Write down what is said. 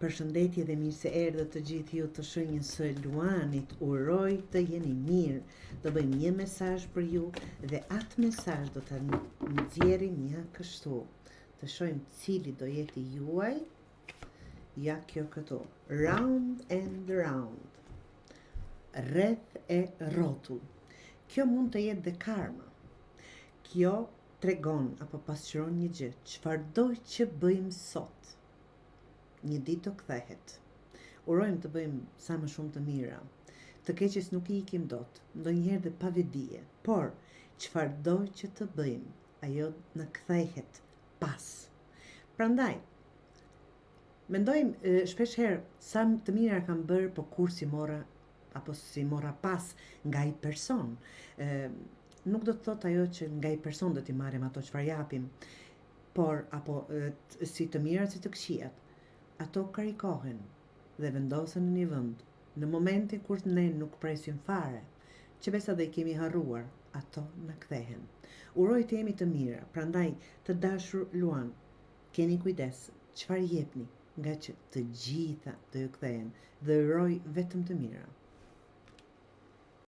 Përshëndetje dhe mirë se erdhët të gjithë ju të shenjën së Luanit. Uroj të jeni mirë. Do bëjmë një mesazh për ju dhe atë mesazh do ta nxjerrim një kështu. Të shohim cili do jetë juaj. Ja kjo këtu. Round and round. Rreth e rrotull. Kjo mund të jetë dhe karma. Kjo tregon apo pasqyron një gjë. Çfarëdo që bëjmë sot, një ditë të kthehet. Urojmë të bëjmë sa më shumë të mira. Të keqes nuk I ikim dot, ndonjëherë dhe pa vedije, por çfarëdo që të bëjmë, ajo na kthehet pas. Prandaj, mendojmë shpesh herë sa të mira kam bërë, po kur si mora apo si mora pas nga ai person. Nuk do të thot ajo që nga ai person do t'i marrim ato çfarë japim, por apo si të mirat si të këqijat. Ato karikohen dhe vendosen në një vend. Në momentin kur ne nuk presim fare, që besa dhe I kemi harruar, ato në kthehen. Uroj të jemi të mira, prandaj të dashur Luan, keni kujdes, çfarë jepni, nga që të gjitha do ju kthehen dhe uroj vetëm të mira.